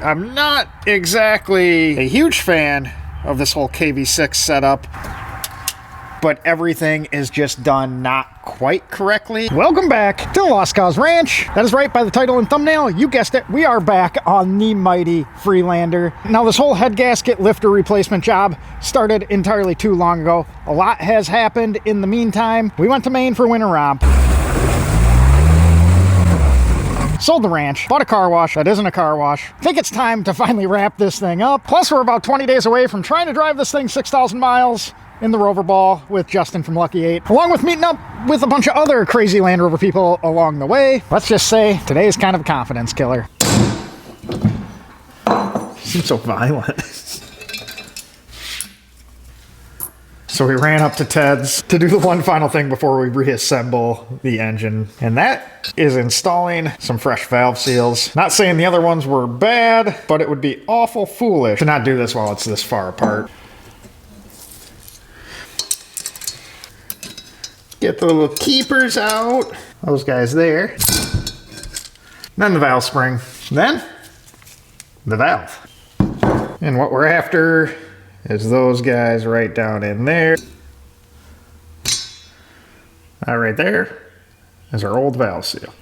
I'm not exactly a huge fan of this whole KV6 setup, but everything is just done not quite correctly. Welcome back to the Lost Cause Ranch. That is right, by the title and thumbnail, you guessed it, we are back on the mighty Freelander. Now, this whole head gasket lifter replacement job started entirely too long ago. A lot has happened in the meantime. We went to Maine for winter romp. Sold the ranch, bought a car wash that isn't a car wash. Think it's time to finally wrap this thing up. Plus, we're about 20 days away from trying to drive this thing 6,000 miles in the Roverball with Justin from Lucky 8, along with meeting up with a bunch of other crazy Land Rover people along the way. Let's just say today is kind of a confidence killer. Seems so violent. So we ran up to Ted's to do the one final thing before we reassemble the engine, and that is installing some fresh valve seals. Not saying the other ones were bad, but it would be awful foolish to not do this while it's this far apart. Get the little keepers out. Those guys there. Then the valve spring. Then the valve. And what we're after is those guys right down in there. That right there is our old valve seal.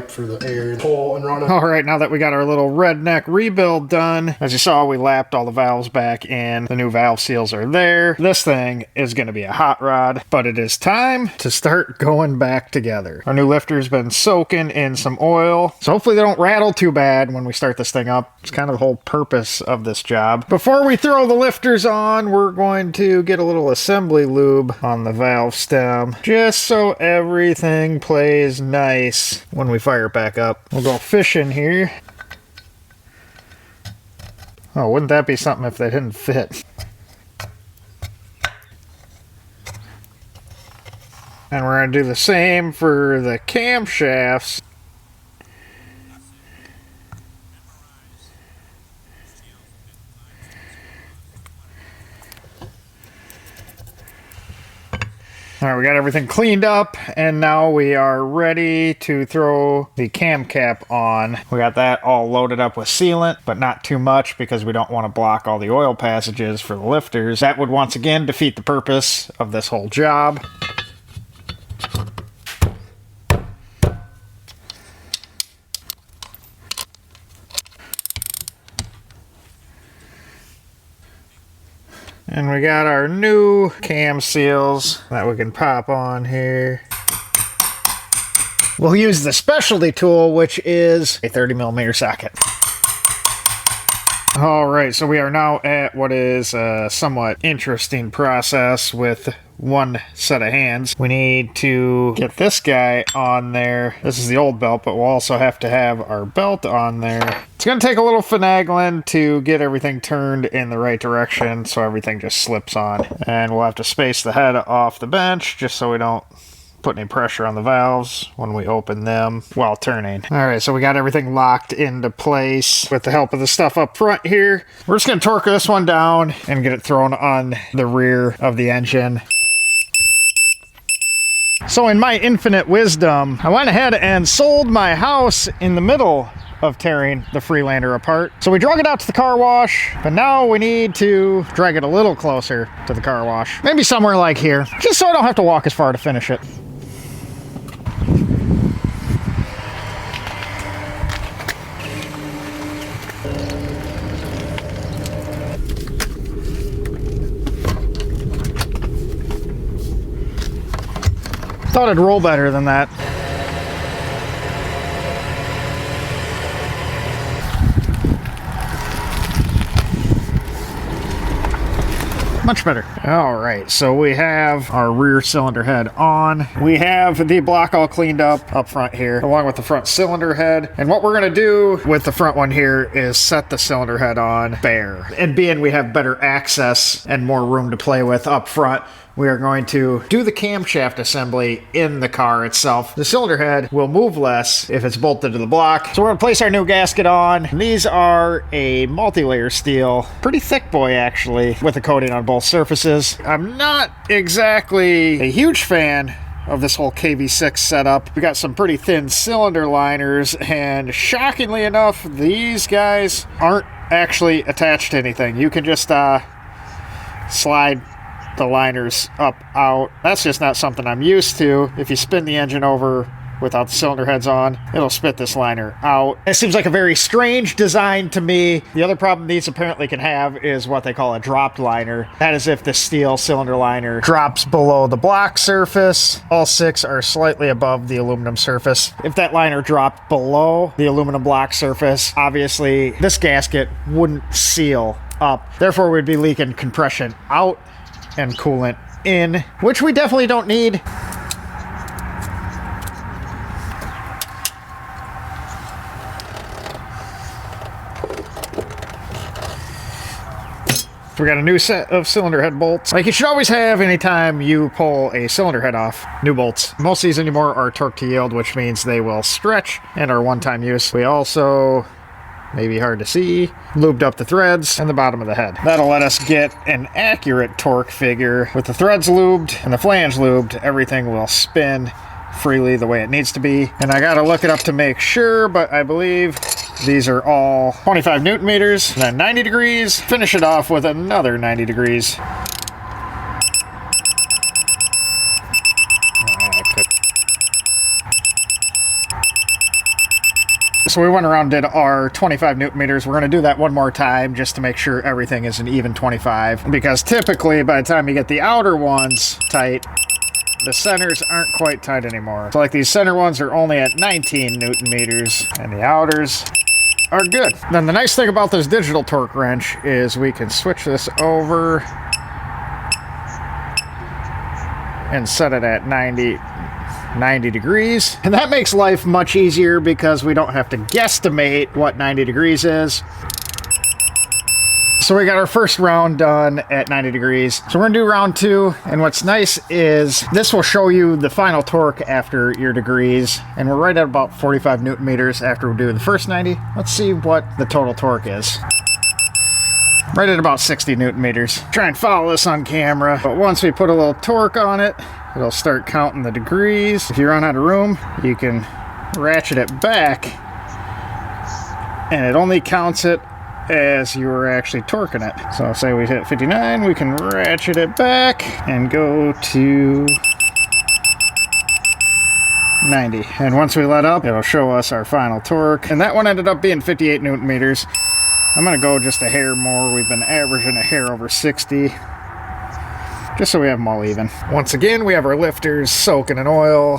For the air hole and run it. All right, now that we got our little redneck rebuild done, as you saw, we lapped all the valves back in. The new valve seals are there. This thing is going to be a hot rod, but it is time to start going back together. Our new lifter's been soaking in some oil, so hopefully they don't rattle too bad when we start this thing up. It's kind of the whole purpose of this job. Before we throw the lifters on, we're going to get a little assembly lube on the valve stem, just so everything plays nice when we fire it back up. We'll go fishing here. Oh, wouldn't that be something if they didn't fit? And we're going to do the same for the camshafts. All right, we got everything cleaned up, and now we are ready to throw the cam cap on. We got that all loaded up with sealant, but not too much because we don't want to block all the oil passages for the lifters. That would once again defeat the purpose of this whole job. And we got our new cam seals that we can pop on here. We'll use the specialty tool, which is a 30mm socket. All right, so we are now at what is a somewhat interesting process with one set of hands. We need to get this guy on there. This is the old belt, but we'll also have to have our belt on there. It's going to take a little finagling to get everything turned in the right direction so everything just slips on. And we'll have to space the head off the bench just so we don't put any pressure on the valves when we open them while turning. All right, so we got everything locked into place with the help of the stuff up front here. We're just going to torque this one down and get it thrown on the rear of the engine. So in my infinite wisdom, I went ahead and sold my house in the middle of tearing the Freelander apart. So we drug it out to the car wash, but now we need to drag it a little closer to the car wash. Maybe somewhere like here, just so I don't have to walk as far to finish it. Thought it'd roll better than that. Much better. All right, so we have our rear cylinder head on. We have the block all cleaned up front here, along with the front cylinder head. And what we're gonna do with the front one here is set the cylinder head on bare. And being we have better access and more room to play with up front, we are going to do the camshaft assembly in the car itself. The cylinder head will move less if it's bolted to the block. So we're gonna place our new gasket on. These are a multi-layer steel, pretty thick boy actually, with a coating on both surfaces. I'm not exactly a huge fan of this whole KV6 setup. We got some pretty thin cylinder liners, and shockingly enough, these guys aren't actually attached to anything. You can just slide the liners up, out. That's just not something I'm used to. If you spin the engine over without the cylinder heads on, it'll spit this liner out. It seems like a very strange design to me. The other problem these apparently can have is what they call a dropped liner. That is if the steel cylinder liner drops below the block surface. All 6 are slightly above the aluminum surface. If that liner dropped below the aluminum block surface, obviously this gasket wouldn't seal up. Therefore, we'd be leaking compression out and coolant in, which we definitely don't need. We got a new set of cylinder head bolts, like you should always have anytime you pull a cylinder head off. New bolts. Most of these anymore are torque to yield, which means they will stretch and are one-time use. We also, maybe hard to see, lubed up the threads and the bottom of the head. That'll let us get an accurate torque figure. With the threads lubed and the flange lubed, everything will spin freely the way it needs to be. And I gotta look it up to make sure, but I believe these are all 25 Newton meters, then 90 degrees. Finish it off with another 90 degrees. So we went around and did our 25 Newton meters. We're going to do that one more time just to make sure everything is an even 25. Because typically by the time you get the outer ones tight, the centers aren't quite tight anymore. So like these center ones are only at 19 Newton meters and the outers are good. Then the nice thing about this digital torque wrench is we can switch this over and set it at 90 degrees. And that makes life much easier because we don't have to guesstimate what 90 degrees is. So we got our first round done at 90 degrees. So we're gonna do round 2. And what's nice is this will show you the final torque after your degrees. And we're right at about 45 Newton meters after we do the first 90. Let's see what the total torque is. Right at about 60 Newton meters. Try and follow this on camera. But once we put a little torque on it, it'll start counting the degrees. If you run out of room, you can ratchet it back. And it only counts it as you were actually torquing it. So say we hit 59, we can ratchet it back and go to 90. And once we let up, it'll show us our final torque. And that one ended up being 58 Newton meters. I'm gonna go just a hair more. We've been averaging a hair over 60, just so we have them all even. Once again, we have our lifters soaking in oil.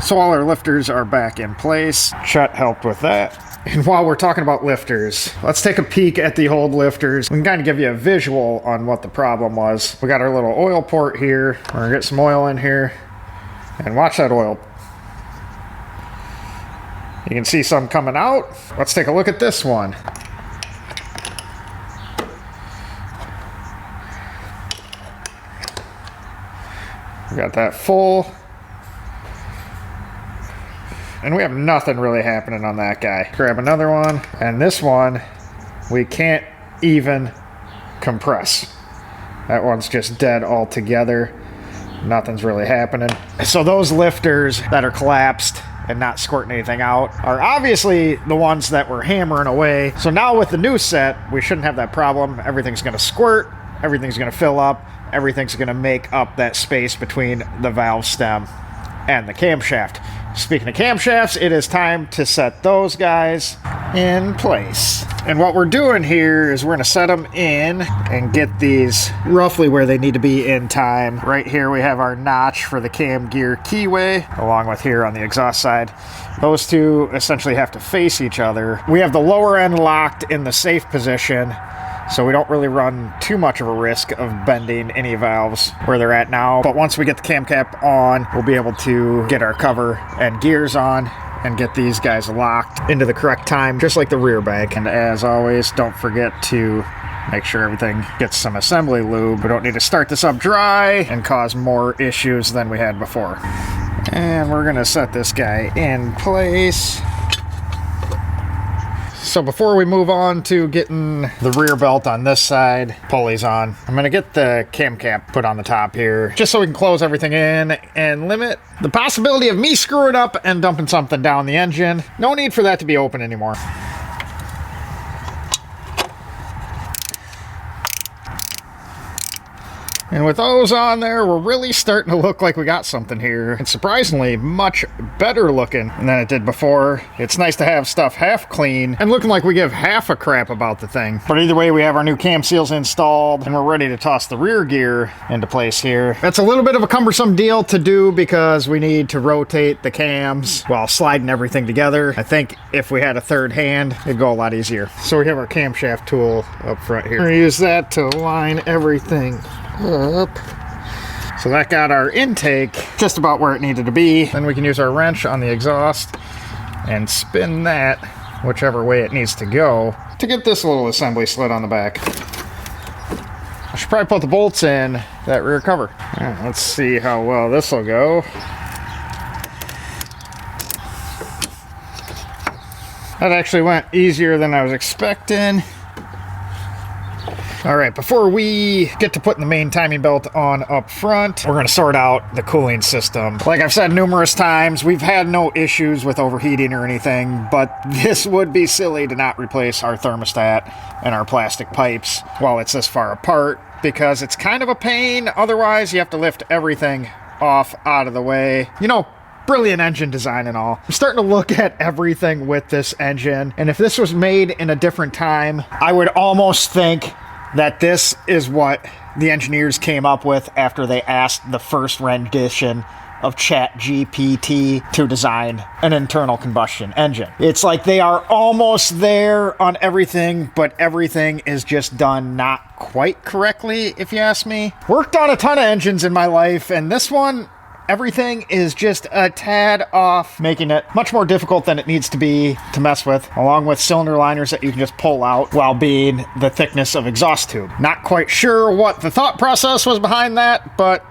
So all our lifters are back in place. Chet helped with that. And while we're talking about lifters, let's take a peek at the old lifters. We can kind of give you a visual on what the problem was. We got our little oil port here. We're gonna get some oil in here. And watch that oil. You can see some coming out. Let's take a look at this one. We got that full. And we have nothing really happening on that guy. Grab another one. And this one, we can't even compress. That one's just dead altogether. Nothing's really happening. So those lifters that are collapsed and not squirting anything out are obviously the ones that were hammering away. So now with the new set, we shouldn't have that problem. Everything's gonna squirt, everything's gonna fill up, everything's gonna make up that space between the valve stem and the camshaft. Speaking of camshafts, it is time to set those guys in place. And what we're doing here is we're gonna set them in and get these roughly where they need to be in time. Right here we have our notch for the cam gear keyway, along with here on the exhaust side. Those two essentially have to face each other. We have the lower end locked in the safe position, so we don't really run too much of a risk of bending any valves where they're at now. But once we get the cam cap on, we'll be able to get our cover and gears on and get these guys locked into the correct time, just like the rear bank. And as always, don't forget to Make sure everything gets some assembly lube. We don't need to start this up dry and cause more issues than we had before. And we're gonna set this guy in place. So before we move on to getting the rear belt on this side, pulleys on, I'm gonna get the cam cap put on the top here, just so we can close everything in and limit the possibility of me screwing up and dumping something down the engine. No need for that to be open anymore. And with those on there, we're really starting to look like we got something here. It's surprisingly much better looking than it did before. It's nice to have stuff half clean and looking like we give half a crap about the thing. But either way, we have our new cam seals installed and we're ready to toss the rear gear into place here. That's a little bit of a cumbersome deal to do because we need to rotate the cams while sliding everything together. I think if we had a third hand, it'd go a lot easier. So we have our camshaft tool up front here. We're gonna use that to line everything up. So that got our intake just about where it needed to be. Then we can use our wrench on the exhaust and spin that whichever way it needs to go to get this little assembly slid on the back. I should probably put the bolts in that rear cover. Right, let's see how well this will go. That actually went easier than I was expecting. All right, before we get to putting the main timing belt on up front, we're gonna sort out the cooling system. Like I've said numerous times, we've had no issues with overheating or anything, but this would be silly to not replace our thermostat and our plastic pipes while it's this far apart, because it's kind of a pain. Otherwise, you have to lift everything off out of the way. You know, brilliant engine design and all. I'm starting to look at everything with this engine, and if this was made in a different time, I would almost think that this is what the engineers came up with after they asked the first rendition of ChatGPT to design an internal combustion engine. It's like they are almost there on everything, but everything is just done not quite correctly, if you ask me. Worked on a ton of engines in my life, and this one, everything is just a tad off, making it much more difficult than it needs to be to mess with, along with cylinder liners that you can just pull out while being the thickness of exhaust tube. Not quite sure what the thought process was behind that, but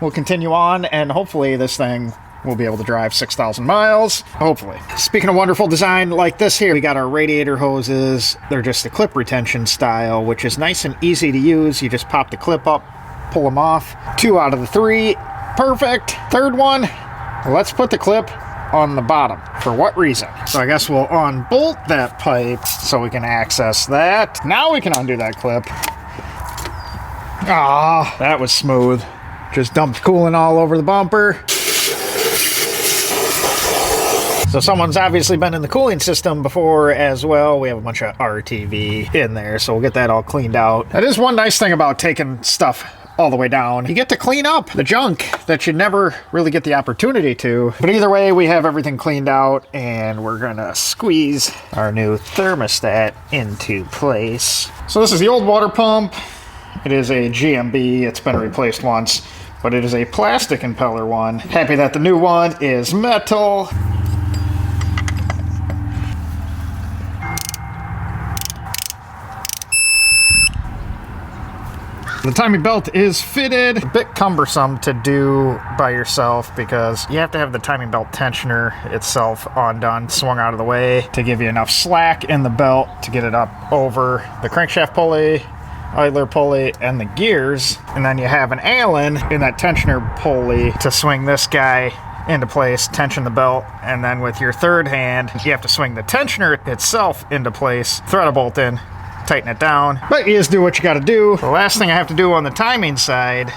we'll continue on, and hopefully this thing will be able to drive 6,000 miles, hopefully. Speaking of wonderful design like this here, we got our radiator hoses. They're just the clip retention style, which is nice and easy to use. You just pop the clip up, pull them off. 2 out of the 3. Perfect. Third one, let's put the clip on the bottom. For what reason? So I guess we'll unbolt that pipe so we can access that. Now we can undo that clip. Ah, that was smooth. Just dumped coolant all over the bumper. So someone's obviously been in the cooling system before as well. We have a bunch of RTV in there, so we'll get that all cleaned out. That is one nice thing about taking stuff all the way down. You get to clean up the junk that you never really get the opportunity to. But either way, we have everything cleaned out, and we're gonna squeeze our new thermostat into place. So this is the old water pump. It is a GMB. It's been replaced once, but it is a plastic impeller one. Happy that the new one is metal. The timing belt is fitted. A bit cumbersome to do by yourself because you have to have the timing belt tensioner itself undone, swung out of the way to give you enough slack in the belt to get it up over the crankshaft pulley, idler pulley, and the gears. And then you have an Allen in that tensioner pulley to swing this guy into place, tension the belt, and then with your third hand, you have to swing the tensioner itself into place, thread a bolt in, tighten it down, but you just do what you got to do. The last thing I have to do on the timing side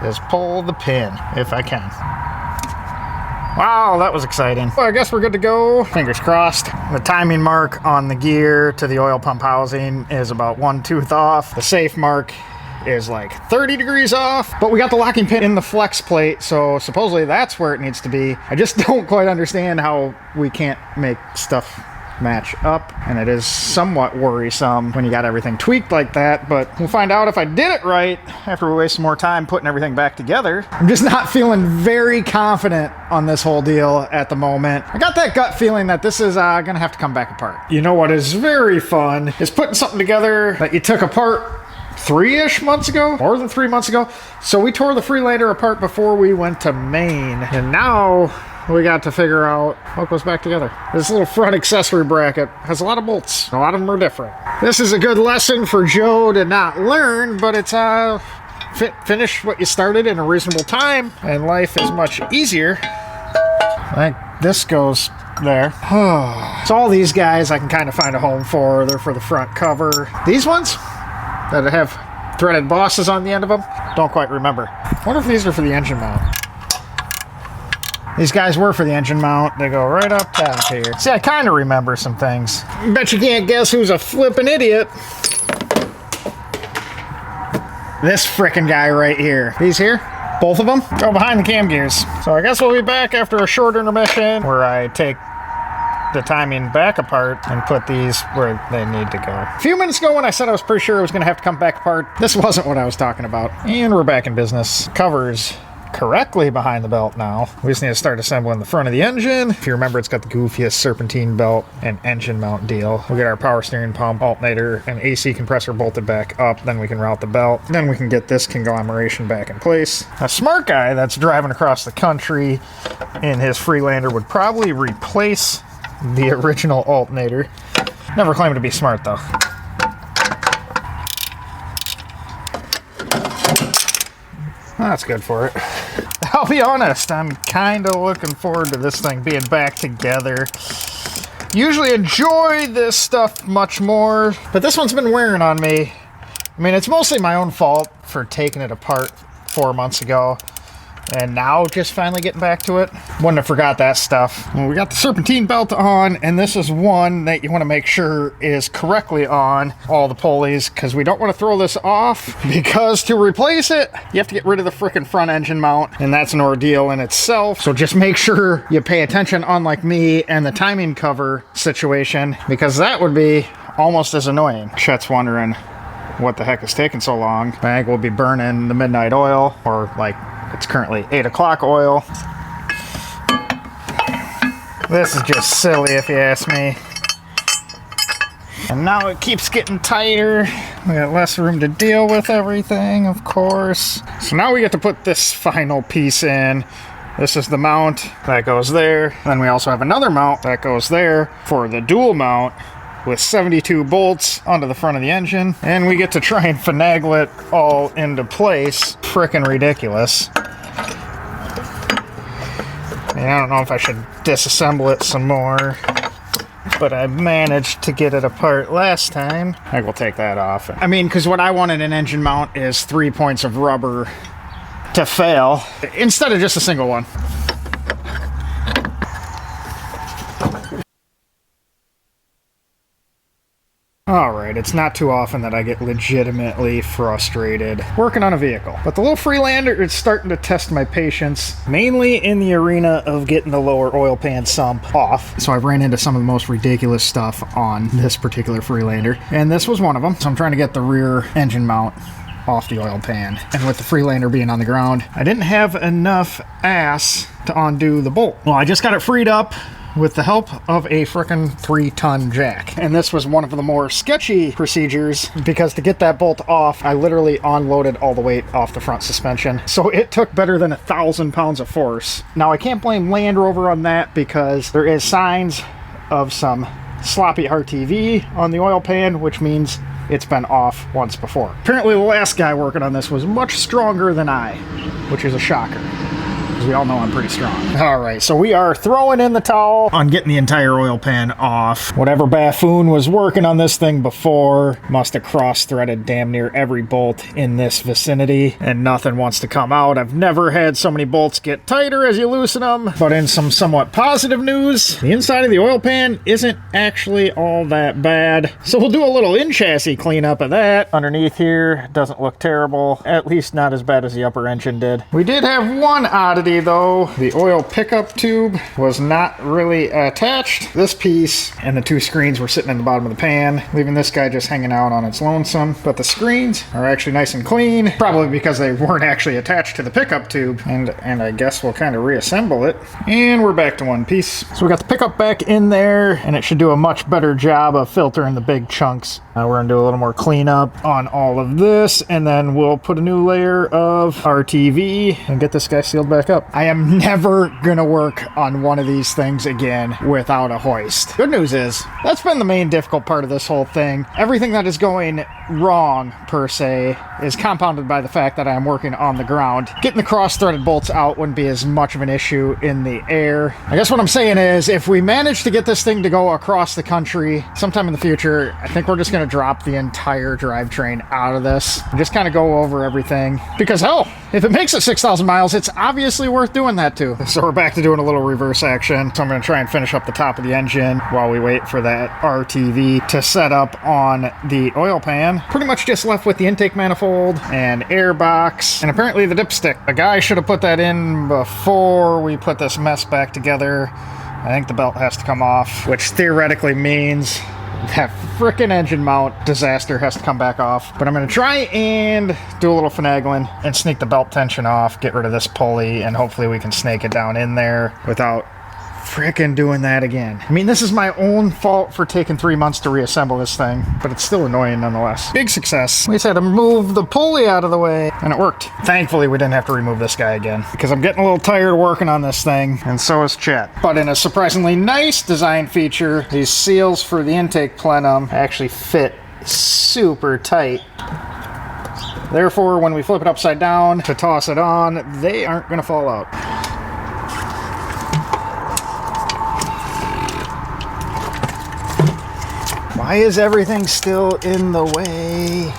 is pull the pin if I can. Wow, that was exciting. Well, I guess we're good to go. Fingers crossed. The timing mark on the gear to the oil pump housing is about 1 tooth off. The safe mark is like 30 degrees off, but we got the locking pin in the flex plate, so supposedly that's where it needs to be. I just don't quite understand how we can't make stuff match up, and it is somewhat worrisome when you got everything tweaked like that, but we'll find out if I did it right after we waste some more time putting everything back together. I'm just not feeling very confident on this whole deal at the moment. I got that gut feeling that this is gonna have to come back apart. You know what is very fun is putting something together that you took apart 3-ish months ago, more than 3 months ago. So we tore the Freelander apart before we went to Maine, and now we got to figure out what goes back together. This little front accessory bracket has a lot of bolts. A lot of them are different. This is a good lesson for Joe to not learn, but it's finish what you started in a reasonable time, and life is much easier. I think this goes there. So all these guys I can kind of find a home for. They're for the front cover. These ones that have threaded bosses on the end of them, don't quite remember. I wonder if these are for the engine mount. These guys were for the engine mount. They go right up top here. See, I kind of remember some things. Bet you can't guess who's a flippin' idiot. This frickin' guy right here. These here, both of them, go behind the cam gears. So I guess we'll be back after a short intermission where I take the timing back apart and put these where they need to go. A few minutes ago when I said I was pretty sure it was going to have to come back apart, this wasn't what I was talking about. And we're back in business. Covers correctly behind the belt now. We just need to start assembling the front of the engine. If you remember, it's got the goofiest serpentine belt and engine mount deal. We'll get our power steering pump, alternator, and AC compressor bolted back up. Then we can route the belt. Then we can get this conglomeration back in place. A smart guy that's driving across the country in his Freelander would probably replace the original alternator. Never claimed to be smart though. That's good for it. I'll be honest, I'm kind of looking forward to this thing being back together. Usually enjoy this stuff much more, but this one's been wearing on me. I mean, it's mostly my own fault for taking it apart 4 months ago, and now just finally getting back to it. Wouldn't have forgot that stuff. Well, we got the serpentine belt on, and this is one that you want to make sure is correctly on all the pulleys, because we don't want to throw this off, because to replace it, you have to get rid of the frickin' front engine mount, and that's an ordeal in itself. So just make sure you pay attention, unlike me and the timing cover situation, because that would be almost as annoying. Chet's wondering what the heck is taking so long. I think we'll be burning the midnight oil, or like it's currently 8 o'clock oil. This is just silly if you ask me. And now it keeps getting tighter. We got less room to deal with everything, of course. So now we get to put this final piece in. This is the mount that goes there. Then we also have another mount that goes there for the dual mount with 72 bolts onto the front of the engine. And we get to try and finagle it all into place. Frickin' ridiculous. I don't know if I should disassemble it some more, but I managed to get it apart last time. I will take that off. I mean, because what I want in an engine mount is 3 points of rubber to fail, instead of just a single one. Alright, it's not too often that I get legitimately frustrated working on a vehicle. But the little Freelander is starting to test my patience, mainly in the arena of getting the lower oil pan sump off. So I've ran into some of the most ridiculous stuff on this particular Freelander, and this was one of them. So I'm trying to get the rear engine mount off the oil pan. And with the Freelander being on the ground, I didn't have enough ass to undo the bolt. Well, I just got it freed up with the help of a frickin' 3-ton jack. And this was one of the more sketchy procedures, because to get that bolt off, I literally unloaded all the weight off the front suspension. So it took better than 1,000 pounds of force. Now I can't blame Land Rover on that, because there is signs of some sloppy RTV on the oil pan, which means it's been off once before. Apparently the last guy working on this was much stronger than I, which is a shocker. We all know I'm pretty strong. Alright, so we are throwing in the towel on getting the entire oil pan off. Whatever buffoon was working on this thing before must have cross-threaded damn near every bolt in this vicinity, and nothing wants to come out. I've never had so many bolts get tighter as you loosen them. But in some somewhat positive news, the inside of the oil pan isn't actually all that bad. So we'll do a little in-chassis cleanup of that. Underneath here doesn't look terrible, at least not as bad as the upper engine did. We did have one oddity body though, the oil pickup tube was not really attached. This piece and the two screens were sitting in the bottom of the pan, leaving this guy just hanging out on its lonesome. But the screens are actually nice and clean, probably because they weren't actually attached to the pickup tube. And I guess we'll kind of reassemble it. And we're back to one piece. So we got the pickup back in there, and it should do a much better job of filtering the big chunks. Now we're gonna do a little more cleanup on all of this, and then we'll put a new layer of RTV and get this guy sealed back up. I am never gonna work on one of these things again without a hoist. Good news is, that's been the main difficult part of this whole thing. Everything that is going wrong, per se, is compounded by the fact that I'm working on the ground. Getting the cross-threaded bolts out wouldn't be as much of an issue in the air. I guess what I'm saying is, if we manage to get this thing to go across the country sometime in the future, I think we're just gonna drop the entire drivetrain out of this and just kind of go over everything. Because hell, if it makes it 6,000 miles, it's obviously worth doing that too. So we're back to doing a little reverse action. So I'm gonna try and finish up the top of the engine while we wait for that RTV to set up on the oil pan. Pretty much just left with the intake manifold and air box, and apparently the dipstick. A guy should have put that in before we put this mess back together. I think the belt has to come off, which theoretically means that frickin' engine mount disaster has to come back off. But I'm gonna try and do a little finagling and sneak the belt tension off, get rid of this pulley, and hopefully we can snake it down in there without frickin' doing that again. I mean, this is my own fault for taking 3 months to reassemble this thing, but it's still annoying nonetheless. Big success. We just had to move the pulley out of the way, and it worked. Thankfully, we didn't have to remove this guy again, because I'm getting a little tired working on this thing, and so is Chet. But in a surprisingly nice design feature, these seals for the intake plenum actually fit super tight. Therefore, when we flip it upside down to toss it on, they aren't gonna fall out. Why is everything still in the way?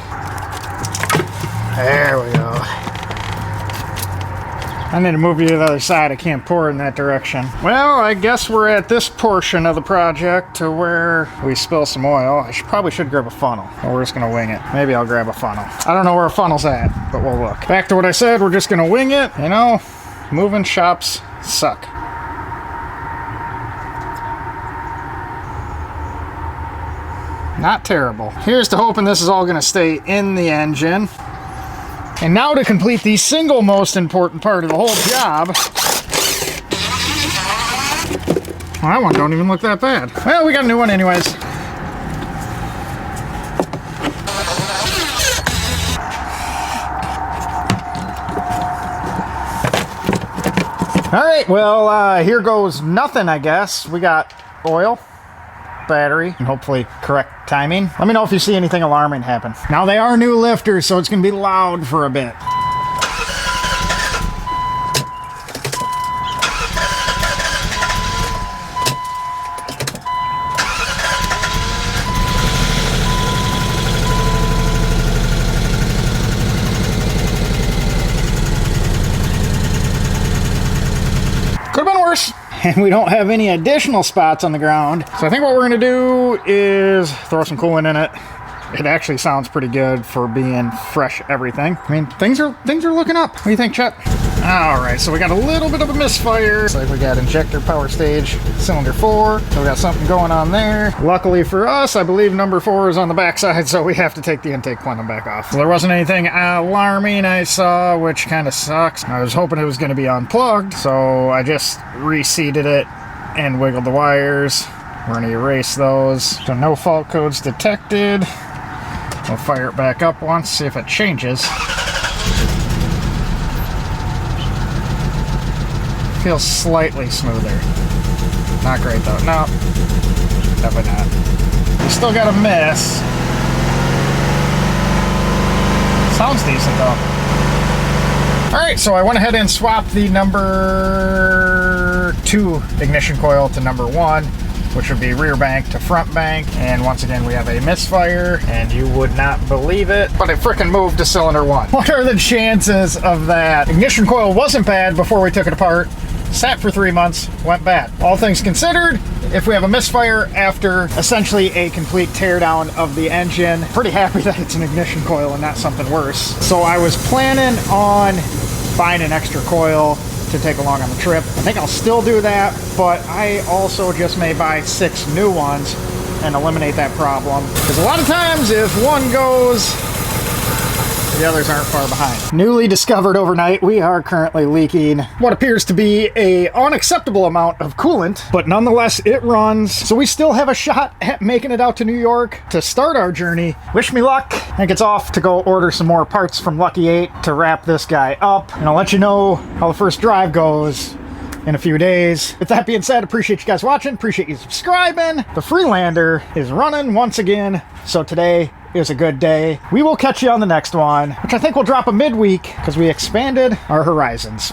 There we go. I need to move you to the other side. I can't pour in that direction. Well, I guess we're at this portion of the project to where we spill some oil. I probably should grab a funnel, or we're just gonna wing it. Maybe I'll grab a funnel. I don't know where a funnel's at, but we'll look. Back to what I said, we're just gonna wing it. You know, moving shops suck. Not terrible. Here's to hoping this is all going to stay in the engine. And now to complete the single most important part of the whole job. Well, that one don't even look that bad. Well, we got a new one anyways. All right, well, here goes nothing, I guess. We got oil, battery, and hopefully correct timing. Let me know if you see anything alarming happen. Now they are new lifters, so it's gonna be loud for a bit. Could have been worse. And we don't have any additional spots on the ground. So I think what we're gonna do is throw some coolant in it. It actually sounds pretty good for being fresh everything. I mean, things are looking up. What do you think, Chet? All right, so we got a little bit of a misfire. Looks like we got injector power stage cylinder 4. So we got something going on there. Luckily for us, I believe number 4 is on the backside, so we have to take the intake plenum back off. So there wasn't anything alarming I saw, which kind of sucks. I was hoping it was gonna be unplugged, so I just reseated it and wiggled the wires. We're gonna erase those. So no fault codes detected. We'll fire it back up once, see if it changes. Feels slightly smoother. Not great though. No, definitely not. We still got a miss. Sounds decent though. Alright, so I went ahead and swapped the number 2 ignition coil to number 1, which would be rear bank to front bank. And once again, we have a misfire, and you would not believe it, but it frickin' moved to cylinder 1. What are the chances of that? Ignition coil wasn't bad before we took it apart. Sat for 3 months, went bad. All things considered, if we have a misfire after essentially a complete teardown of the engine, pretty happy that it's an ignition coil and not something worse. So I was planning on buying an extra coil to take along on the trip. I think I'll still do that, but I also just may buy 6 new ones and eliminate that problem. Because a lot of times if one goes, the others aren't far behind. Newly discovered overnight, we are currently leaking what appears to be an unacceptable amount of coolant, but nonetheless it runs. So we still have a shot at making it out to New York to start our journey. Wish me luck. I think it's off to go order some more parts from Lucky 8 to wrap this guy up. And I'll let you know how the first drive goes in a few days. With that being said, appreciate you guys watching, appreciate you subscribing. The Freelander is running once again, so today is a good day. We will catch you on the next one, which I think will drop a midweek because we expanded our horizons.